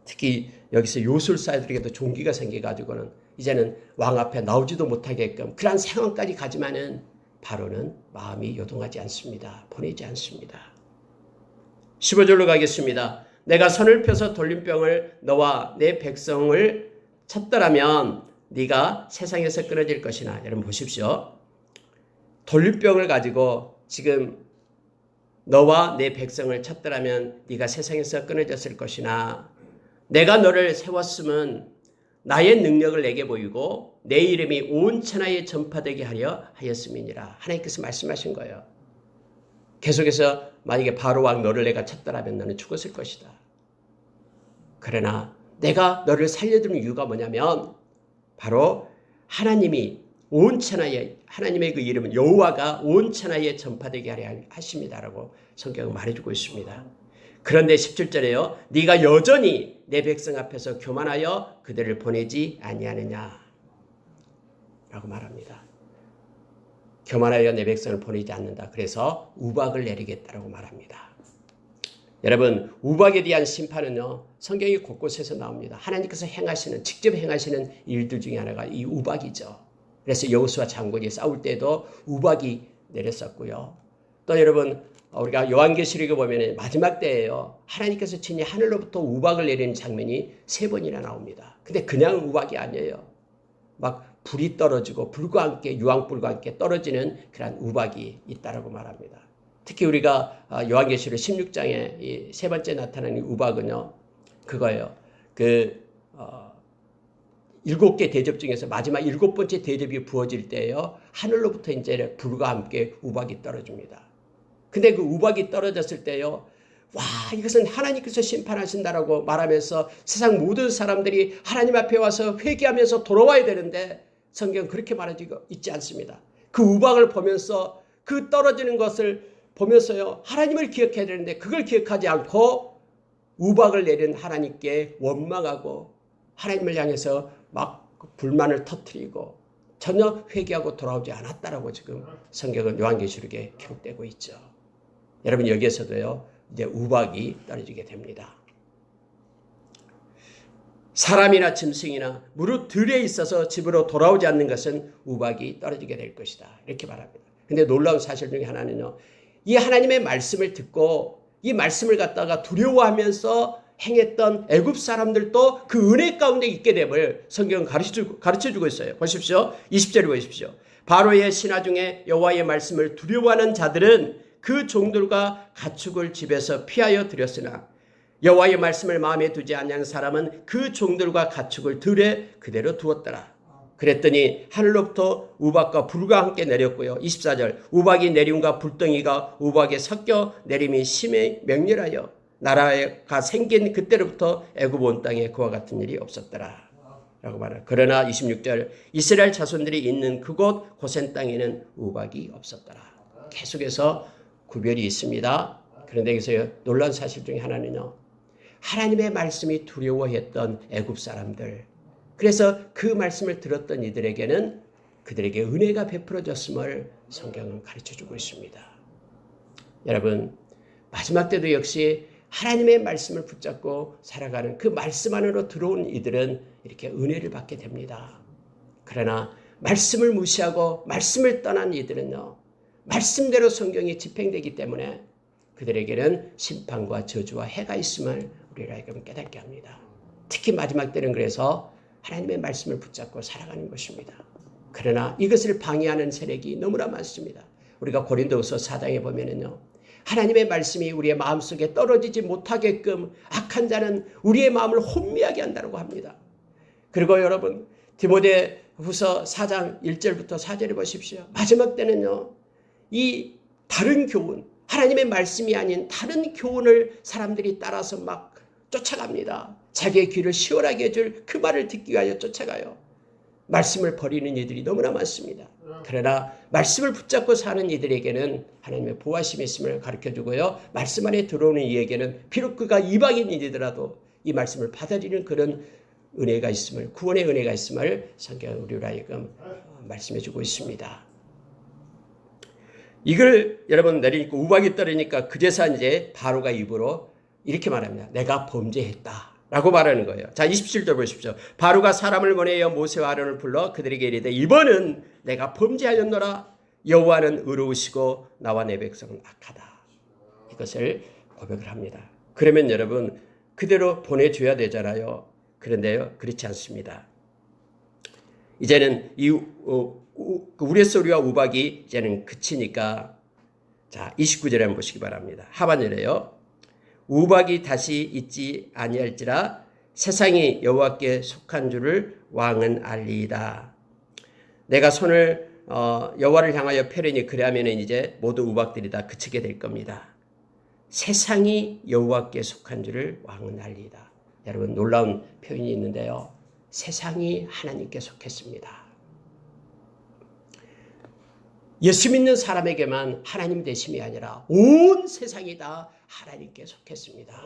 특히 여기서 요술사들에게도 종기가 생겨가지고는 이제는 왕 앞에 나오지도 못하게끔 그러한 상황까지 가지만은 바로는 마음이 요동하지 않습니다. 보내지 않습니다. 15절로 가겠습니다. 내가 손을 펴서 돌림병을 너와 내 백성을 쳤더라면 네가 세상에서 끊어질 것이나. 여러분 보십시오. 돌림병을 가지고 지금 너와 내 백성을 쳤더라면 네가 세상에서 끊어졌을 것이나 내가 너를 세웠음은 나의 능력을 내게 보이고 내 이름이 온 천하에 전파되게 하려 하였음이니라. 하나님께서 말씀하신 거예요. 계속해서 만약에 바로 왕 너를 내가 쳤더라면 너는 죽었을 것이다. 그러나 내가 너를 살려두는 이유가 뭐냐면 바로 하나님이 온 천하에, 하나님의 그 이름은 여호와가 온 천하에 전파되게 하려 하십니다라고 성경은 말해주고 있습니다. 그런데 17절에요. 네가 여전히 내 백성 앞에서 교만하여 그들을 보내지 아니하느냐 라고 말합니다. 교만하여 내 백성을 보내지 않는다. 그래서 우박을 내리겠다라고 말합니다. 여러분, 우박에 대한 심판은요, 성경이 곳곳에서 나옵니다. 하나님께서 직접 행하시는 일들 중에 하나가 이 우박이죠. 그래서 여호수아 장군이 싸울 때도 우박이 내렸었고요. 또 여러분, 우리가 요한계시록에 보면 마지막 때예요. 하나님께서 친히 하늘로부터 우박을 내리는 장면이 3번이나 나옵니다. 근데 그냥 우박이 아니에요. 막 불이 떨어지고 불과 함께, 유황불과 함께 떨어지는 그런 우박이 있다라고 말합니다. 특히 우리가 요한계시록 16장에 이 3번째 나타나는 우박은요, 그거예요. 7개 대접 중에서 마지막 7번째 대접이 부어질 때예요. 하늘로부터 이제 불과 함께 우박이 떨어집니다. 근데 그 우박이 떨어졌을 때요, 와, 이것은 하나님께서 심판하신다라고 말하면서 세상 모든 사람들이 하나님 앞에 와서 회개하면서 돌아와야 되는데 성경은 그렇게 말하지고 있지 않습니다. 그 우박을 보면서 그 떨어지는 것을 보면서요, 하나님을 기억해야 되는데 그걸 기억하지 않고 우박을 내린 하나님께 원망하고 하나님을 향해서 막 불만을 터뜨리고 전혀 회개하고 돌아오지 않았다라고 지금 성경은 요한계시록에 기록되고 있죠. 여러분, 여기에서도요, 이제 우박이 떨어지게 됩니다. 사람이나 짐승이나 무릇 들에 있어서 집으로 돌아오지 않는 것은 우박이 떨어지게 될 것이다. 이렇게 말합니다. 근데 놀라운 사실 중에 하나는요, 이 하나님의 말씀을 듣고 이 말씀을 갖다가 두려워하면서 행했던 애굽 사람들도 그 은혜 가운데 있게 됨을 성경은 가르쳐주고 있어요. 보십시오. 20절을 보십시오. 바로의 신하 중에 여호와의 말씀을 두려워하는 자들은 그 종들과 가축을 집에서 피하여 들였으나 여호와의 말씀을 마음에 두지 아니한 사람은 그 종들과 가축을 들에 그대로 두었더라. 그랬더니 하늘로부터 우박과 불과 함께 내렸고요. 24절 우박이 내림과 불덩이가 우박에 섞여 내림이 심히 맹렬하여 나라가 생긴 그때로부터 애굽 온 땅에 그와 같은 일이 없었더라 라고 말해요. 그러나 26절 이스라엘 자손들이 있는 그곳 고센 땅에는 우박이 없었더라. 계속해서 구별이 있습니다. 그런데 여기서 놀라운 사실 중에 하나는요, 하나님의 말씀이 두려워했던 애굽 사람들, 그래서 그 말씀을 들었던 이들에게는 그들에게 은혜가 베풀어졌음을 성경은 가르쳐주고 있습니다. 여러분, 마지막 때도 역시 하나님의 말씀을 붙잡고 살아가는 그 말씀 안으로 들어온 이들은 이렇게 은혜를 받게 됩니다. 그러나 말씀을 무시하고 말씀을 떠난 이들은요, 말씀대로 성경이 집행되기 때문에 그들에게는 심판과 저주와 해가 있음을 우리가 알고 깨닫게 합니다. 특히 마지막 때는 그래서 하나님의 말씀을 붙잡고 살아가는 것입니다. 그러나 이것을 방해하는 세력이 너무나 많습니다. 우리가 고린도후서 4장에 보면은요, 하나님의 말씀이 우리의 마음속에 떨어지지 못하게끔 악한 자는 우리의 마음을 혼미하게 한다고 합니다. 그리고 여러분, 디모데후서 4장 1절부터 4절에 보십시오. 마지막 때는요, 이 다른 교훈, 하나님의 말씀이 아닌 다른 교훈을 사람들이 따라서 막 쫓아갑니다. 자기의 귀를 시원하게 해줄 그 말을 듣기 위하여 쫓아가요. 말씀을 버리는 이들이 너무나 많습니다. 그러나 말씀을 붙잡고 사는 이들에게는 하나님의 보호하심이 있음을 가르쳐주고요. 말씀 안에 들어오는 이에게는 비록 그가 이방인이더라도 이 말씀을 받아들이는 그런 은혜가 있음을, 구원의 은혜가 있음을 성경은 우리로 하여금 말씀해주고 있습니다. 이걸 여러분 내리니까 우박이 떨어지니까 그제서 이제 바로가 입으로 이렇게 말합니다. 내가 범죄했다 라고 말하는 거예요. 자, 27절 보십시오. 바로가 사람을 보내어 모세와 아론을 불러 그들에게 이르되 이번은 내가 범죄하였노라. 여호와는 의로우시고 나와 내 백성은 악하다. 이것을 고백을 합니다. 그러면 여러분 그대로 보내줘야 되잖아요. 그런데요, 그렇지 않습니다. 이제는 이 우레소리와 우박이 이제는 그치니까, 자 29절에 한번 보시기 바랍니다. 하반절에요. 우박이 다시 있지 아니할지라 세상이 여호와께 속한 줄을 왕은 알리이다. 내가 손을 여호와를 향하여 펴려니 그리하면 이제 모든 우박들이 다 그치게 될 겁니다. 세상이 여호와께 속한 줄을 왕은 알리이다. 여러분 놀라운 표현이 있는데요. 세상이 하나님께 속했습니다. 예수 믿는 사람에게만 하나님 되심이 아니라 온 세상이 다 하나님께 속했습니다.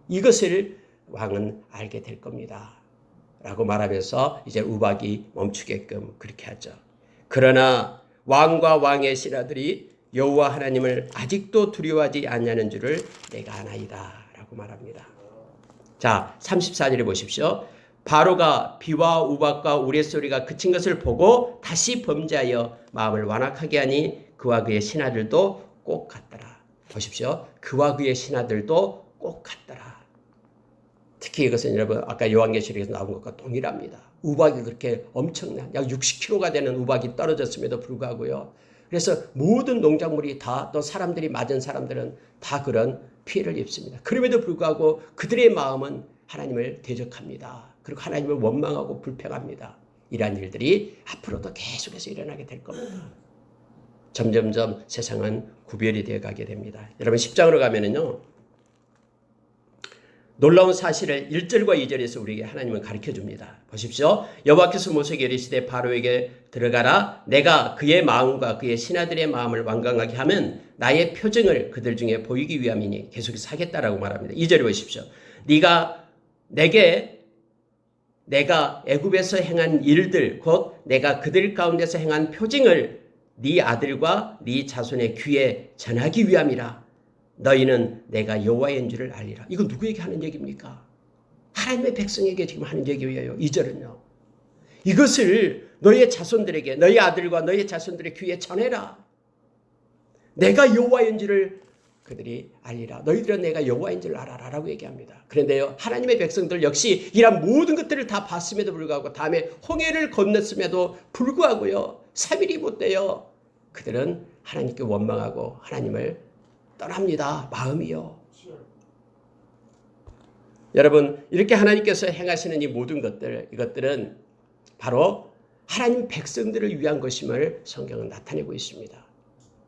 이것을 왕은 알게 될 겁니다. 라고 말하면서 이제 우박이 멈추게끔 그렇게 하죠. 그러나 왕과 왕의 신하들이 여호와 하나님을 아직도 두려워하지 않냐는 줄을 내가 아나이다. 라고 말합니다. 자, 34절에 보십시오. 바로가 비와 우박과 우레소리가 그친 것을 보고 다시 범죄하여 마음을 완악하게 하니 그와 그의 신하들도 꼭 같더라. 보십시오. 그와 그의 신하들도 꼭 같더라. 특히 이것은 여러분 아까 요한계시록에서 나온 것과 동일합니다. 우박이 그렇게 엄청난 약 60kg가 되는 우박이 떨어졌음에도 불구하고요. 그래서 모든 농작물이 다 또 사람들이 맞은 사람들은 다 그런 피해를 입습니다. 그럼에도 불구하고 그들의 마음은 하나님을 대적합니다. 그리고 하나님을 원망하고 불평합니다. 이러한 일들이 앞으로도 계속해서 일어나게 될 겁니다. 점점점 세상은 구별이 되어 가게 됩니다. 여러분 10장으로 가면은요. 놀라운 사실을 1절과 2절에서 우리에게 하나님은 가르쳐 줍니다. 보십시오. 여호와께서 모세에게 이르시되 바로에게 들어가라. 내가 그의 마음과 그의 신하들의 마음을 완강하게 하면 나의 표징을 그들 중에 보이기 위함이니 계속해서 하겠다라고 말합니다. 2절에 보십시오. 내가 애굽에서 행한 일들 곧 내가 그들 가운데서 행한 표징을 네 아들과 네 자손의 귀에 전하기 위함이라. 너희는 내가 여호와인 줄을 알리라. 이거 누구에게 하는 얘기입니까? 하나님의 백성에게 지금 하는 얘기예요. 2절은요. 이것을 너희의 자손들에게 너희 아들과 너희 자손들의 귀에 전해라. 내가 여호와인 줄을 그들이 알리라. 너희들은 내가 여호와인 줄 알아라 라고 얘기합니다. 그런데요, 하나님의 백성들 역시 이런 모든 것들을 다 봤음에도 불구하고 다음에 홍해를 건넜음에도 불구하고요 3일이 못 돼요. 그들은 하나님께 원망하고 하나님을 떠납니다. 마음이요. 여러분 이렇게 하나님께서 행하시는 이 모든 것들, 이것들은 바로 하나님 백성들을 위한 것임을 성경은 나타내고 있습니다.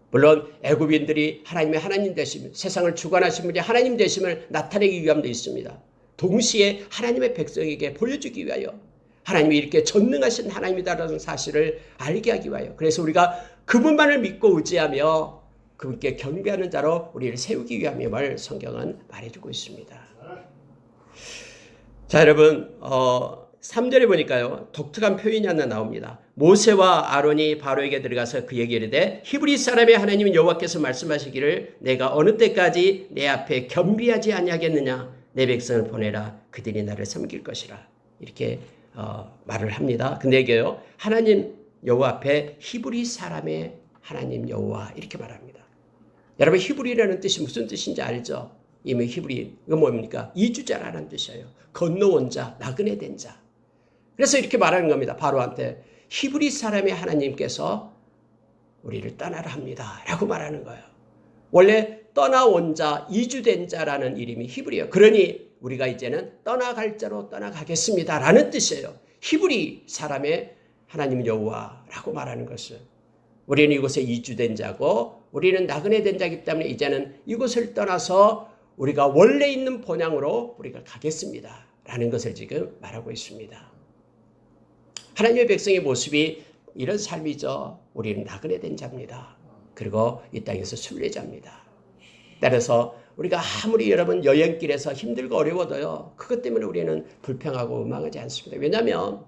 물론 애굽인들이 하나님의 하나님 되심, 세상을 주관하신 분이 하나님 되심을 나타내기 위함도 있습니다. 동시에 하나님의 백성에게 보여주기 위하여 하나님이 이렇게 전능하신 하나님이다라는 사실을 알게 하기 위하여, 그래서 우리가 그분만을 믿고 의지하며 그분께 경배하는 자로 우리를 세우기 위함임을 성경은 말해주고 있습니다. 자, 여러분 3절에 보니까요. 독특한 표현이 하나 나옵니다. 모세와 아론이 바로에게 들어가서 그에게 이르되 히브리 사람의 하나님 여호와께서 말씀하시기를 내가 어느 때까지 내 앞에 겸비하지 아니하겠느냐. 내 백성을 보내라. 그들이 나를 섬길 것이라. 이렇게 말을 합니다. 근데 이게요. 하나님 여호와 앞에 히브리 사람의 하나님 여호와 이렇게 말합니다. 여러분 히브리라는 뜻이 무슨 뜻인지 알죠? 이미 히브리 이건 뭡니까? 이주자라는 뜻이에요. 건너온 자, 나그네 된 자. 그래서 이렇게 말하는 겁니다. 바로한테 히브리 사람의 하나님께서 우리를 떠나라 합니다. 라고 말하는 거예요. 원래 떠나온 자, 이주된 자라는 이름이 히브리예요. 그러니 우리가 이제는 떠나갈 자로 떠나가겠습니다. 라는 뜻이에요. 히브리 사람의 하나님 여호와라고 말하는 것은 우리는 이곳에 이주된 자고 우리는 나그네 된 자이기 때문에 이제는 이곳을 떠나서 우리가 원래 있는 본향으로 우리가 가겠습니다. 라는 것을 지금 말하고 있습니다. 하나님의 백성의 모습이 이런 삶이죠. 우리는 나그네 된 자입니다. 그리고 이 땅에서 순례자입니다. 따라서 우리가 아무리 여러분 여행길에서 힘들고 어려워도요. 그것 때문에 우리는 불평하고 원망하지 않습니다. 왜냐하면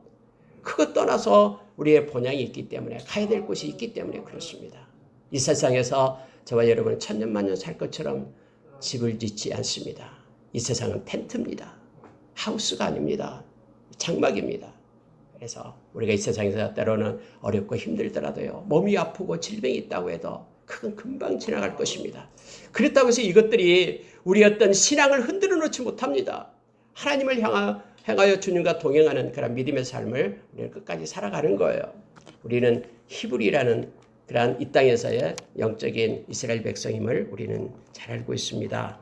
그것 떠나서 우리의 본향이 있기 때문에 가야 될 곳이 있기 때문에 그렇습니다. 이 세상에서 저와 여러분은 천년만년 살 것처럼 집을 짓지 않습니다. 이 세상은 텐트입니다. 하우스가 아닙니다. 장막입니다. 그래서 우리가 이 세상에서 때로는 어렵고 힘들더라도요. 몸이 아프고 질병이 있다고 해도 그건 금방 지나갈 것입니다. 그렇다고 해서 이것들이 우리 어떤 신앙을 흔들어 놓지 못합니다. 하나님을 향하여 주님과 동행하는 그런 믿음의 삶을 우리는 끝까지 살아가는 거예요. 우리는 히브리라는 그러한 이 땅에서의 영적인 이스라엘 백성임을 우리는 잘 알고 있습니다.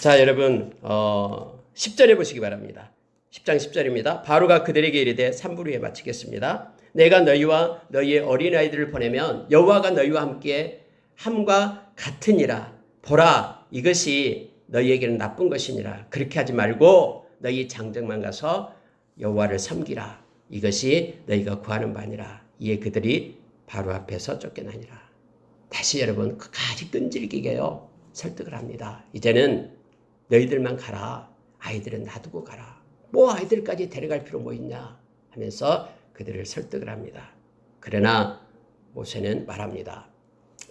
자, 여러분 10절에 보시기 바랍니다. 10장 10절입니다. 바로가 그들에게 이르되 3부 후에 마치겠습니다. 내가 너희와 너희의 어린아이들을 보내면 여호와가 너희와 함께 함과 같으니라. 보라, 이것이 너희에게는 나쁜 것이니라. 그렇게 하지 말고 너희 장정만 가서 여호와를 섬기라. 이것이 너희가 구하는 바니라. 이에 그들이 바로 앞에서 쫓겨나니라. 다시 여러분 끝까지 끈질기게요 설득을 합니다. 이제는 너희들만 가라. 아이들은 놔두고 가라. 뭐 아이들까지 데려갈 필요 뭐 있냐 하면서 그들을 설득을 합니다. 그러나 모세는 말합니다.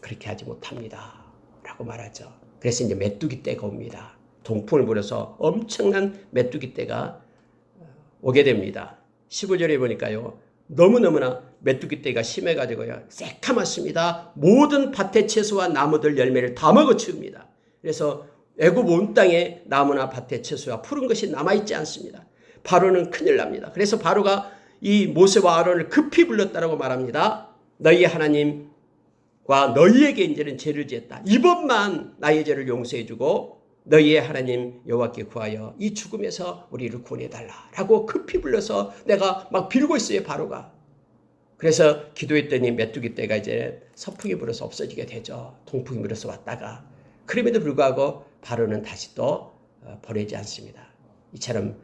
그렇게 하지 못합니다. 라고 말하죠. 그래서 이제 메뚜기 떼가 옵니다. 동풍을 불어서 엄청난 메뚜기 떼가 오게 됩니다. 15절에 보니까요. 너무너무나 메뚜기 떼가 심해가지고요. 새카맣습니다. 모든 밭의 채소와 나무들 열매를 다 먹어치웁니다. 그래서 애굽 온 땅에 나무나 밭의 채소와 푸른 것이 남아있지 않습니다. 바로는 큰일 납니다. 그래서 바로가 이 모세와 아론을 급히 불렀다라고 말합니다. 너희 하나님과 너희에게 이제는 죄를 지었다. 이번만 나의 죄를 용서해주고 너희의 하나님 여호와께 구하여 이 죽음에서 우리를 구원해달라라고 급히 불러서 내가 막 빌고 있어요. 바로가. 그래서 기도했더니 메뚜기 떼가 이제 서풍이 불어서 없어지게 되죠. 동풍이 불어서 왔다가. 그럼에도 불구하고 바로는 다시 또 버리지 않습니다. 이처럼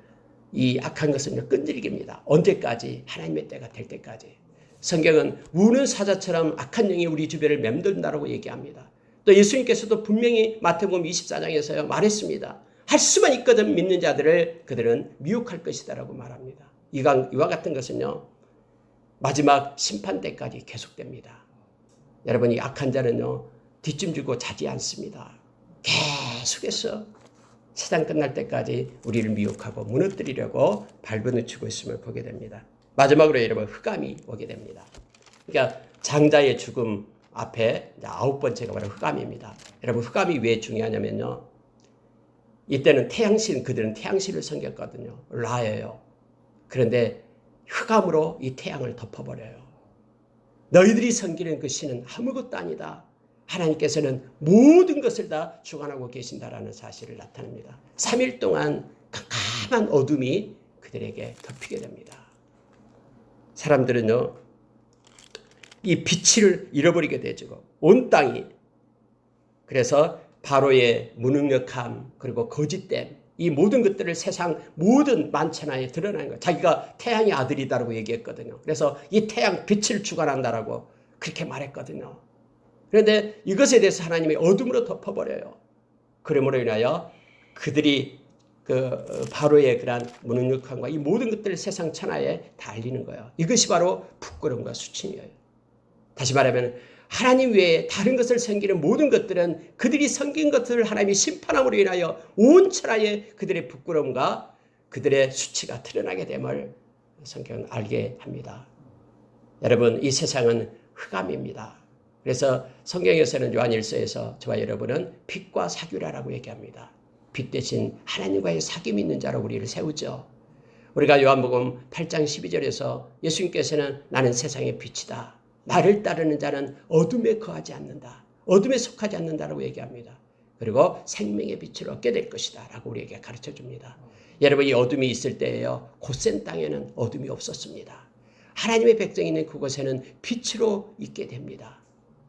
이 악한 것은 끈질깁니다. 언제까지? 하나님의 때가 될 때까지. 성경은 우는 사자처럼 악한 영이 우리 주변을 맴돈다라고 얘기합니다. 또 예수님께서도 분명히 마태복음 24장에서요 말했습니다. 할 수만 있거든 믿는 자들을 그들은 미혹할 것이다라고 말합니다. 이와 같은 것은요 마지막 심판 때까지 계속됩니다. 여러분 이 악한 자는요 뒷짐지고 자지 않습니다. 계속해서 세상 끝날 때까지 우리를 미혹하고 무너뜨리려고 발버둥치고 있음을 보게 됩니다. 마지막으로 여러분 흑암이 오게 됩니다. 그러니까 장자의 죽음 앞에 9번째가 바로 흑암입니다. 여러분 흑암이 왜 중요하냐면요. 이때는 태양신, 그들은 태양신을 섬겼거든요. 라예요. 그런데 흑암으로 이 태양을 덮어버려요. 너희들이 섬기는 그 신은 아무것도 아니다. 하나님께서는 모든 것을 다 주관하고 계신다라는 사실을 나타냅니다. 3일 동안 깜깜한 어둠이 그들에게 덮이게 됩니다. 사람들은요, 이 빛을 잃어버리게 되죠. 온 땅이. 그래서 바로의 무능력함, 그리고 거짓됨, 이 모든 것들을 세상 모든 만천하에 드러나는 거예요. 자기가 태양의 아들이다라고 얘기했거든요. 그래서 이 태양 빛을 주관한다라고 그렇게 말했거든요. 그런데 이것에 대해서 하나님이 어둠으로 덮어버려요. 그러므로 인하여 그들이 바로의 그러한 무능력함과 이 모든 것들을 세상 천하에 다 알리는 거예요. 이것이 바로 부끄러움과 수치예요. 다시 말하면 하나님 외에 다른 것을 섬기는 모든 것들은 그들이 섬긴 것들을 하나님이 심판함으로 인하여 온 천하에 그들의 부끄러움과 그들의 수치가 드러나게 됨을 성경은 알게 합니다. 여러분, 이 세상은 흑암입니다. 그래서 성경에서는 요한일서에서 저와 여러분은 빛과 사귐라라고 얘기합니다. 빛 대신 하나님과의 사귐이 있는 자로 우리를 세우죠. 우리가 요한복음 8장 12절에서 예수님께서는 나는 세상의 빛이다. 나를 따르는 자는 어둠에 거하지 않는다. 어둠에 속하지 않는다라고 얘기합니다. 그리고 생명의 빛을 얻게 될 것이다 라고 우리에게 가르쳐 줍니다. 여러분, 이 어둠이 있을 때에요, 고센 땅에는 어둠이 없었습니다. 하나님의 백성이 있는 그곳에는 빛으로 있게 됩니다.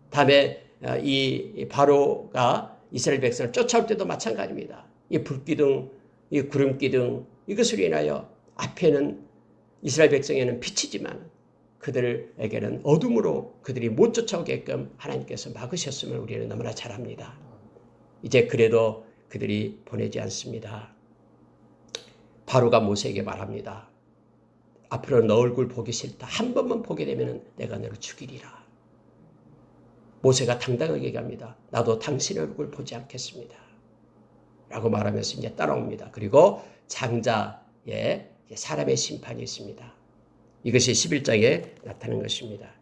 다음에 이 바로가 이스라엘 백성을 쫓아올 때도 마찬가지입니다. 이 불기둥, 이 구름기둥, 이것으로 인하여 앞에는 이스라엘 백성에는 빛이지만 그들에게는 어둠으로 그들이 못 쫓아오게끔 하나님께서 막으셨음을 우리는 너무나 잘 압니다. 이제 그래도 그들이 보내지 않습니다. 바로가 모세에게 말합니다. 앞으로 너 얼굴 보기 싫다. 한 번만 보게 되면 내가 너를 죽이리라. 모세가 당당하게 얘기합니다. 나도 당신의 얼굴 보지 않겠습니다. 라고 말하면서 이제 따라옵니다. 그리고 장자의 사람의 심판이 있습니다. 이것이 11장에 나타난 것입니다.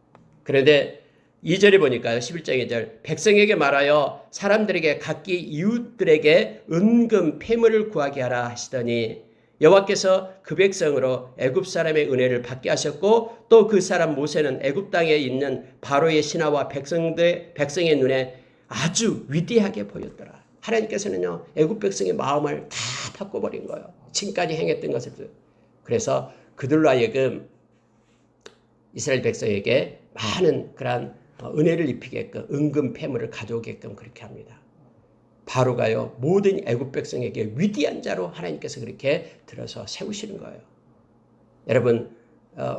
그런데 2절에 보니까요. 11장 2절 백성에게 말하여 사람들에게 각기 이웃들에게 은금 폐물을 구하게 하라 하시더니 여호와께서 그 백성으로 애굽 사람의 은혜를 받게 하셨고 또 그 사람 모세는 애굽 땅에 있는 바로의 신하와 백성의 눈에 아주 위대하게 보였더라. 하나님께서는요, 애굽 백성의 마음을 다 바꿔버린 거예요. 지금까지 행했던 것을. 그래서 그들로 하여금 이스라엘 백성에게 많은 그러한 은혜를 입히게끔 은금 폐물을 가져오게끔 그렇게 합니다. 바로가요, 모든 애굽 백성에게 위대한 자로 하나님께서 그렇게 들어서 세우시는 거예요. 여러분,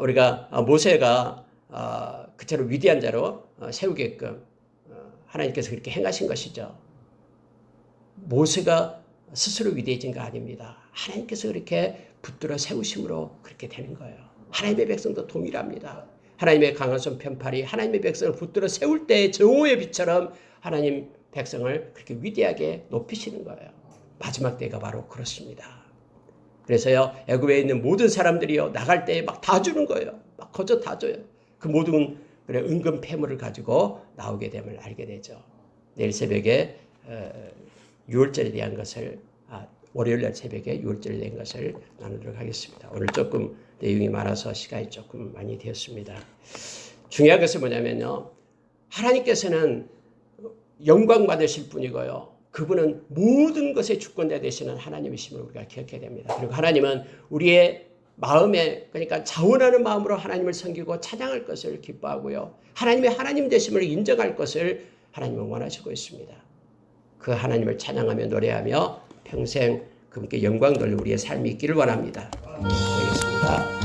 우리가 모세가 그처럼 위대한 자로 세우게끔 하나님께서 그렇게 행하신 것이죠. 모세가 스스로 위대해진 거 아닙니다. 하나님께서 그렇게 붙들어 세우심으로 그렇게 되는 거예요. 하나님의 백성도 동일합니다. 하나님의 강한 손 편팔이 하나님의 백성을 붙들어 세울 때의 정오의 빛처럼 하나님 백성을 그렇게 위대하게 높이시는 거예요. 마지막 때가 바로 그렇습니다. 그래서요, 애굽에 있는 모든 사람들이요, 나갈 때 막 다 주는 거예요. 막 거저 다 줘요. 그 모든 은금 폐물을 가지고 나오게 됨을 알게 되죠. 내일 새벽에 6월절에 대한 것을 월요일날 새벽에 6월절에 대한 것을 나누도록 하겠습니다. 오늘 조금 내용이 많아서 시간이 조금 많이 되었습니다. 중요한 것은 뭐냐면요, 하나님께서는 영광 받으실 분이고요, 그분은 모든 것의 주권자 되시는 하나님이심을 우리가 기억해야 됩니다. 그리고 하나님은 우리의 마음에, 그러니까 자원하는 마음으로 하나님을 섬기고 찬양할 것을 기뻐하고요, 하나님의 하나님 되심을 인정할 것을 하나님은 원하시고 있습니다. 그 하나님을 찬양하며 노래하며 평생 그분께 영광 돌릴 우리의 삶이 있기를 원합니다. 되겠습니다.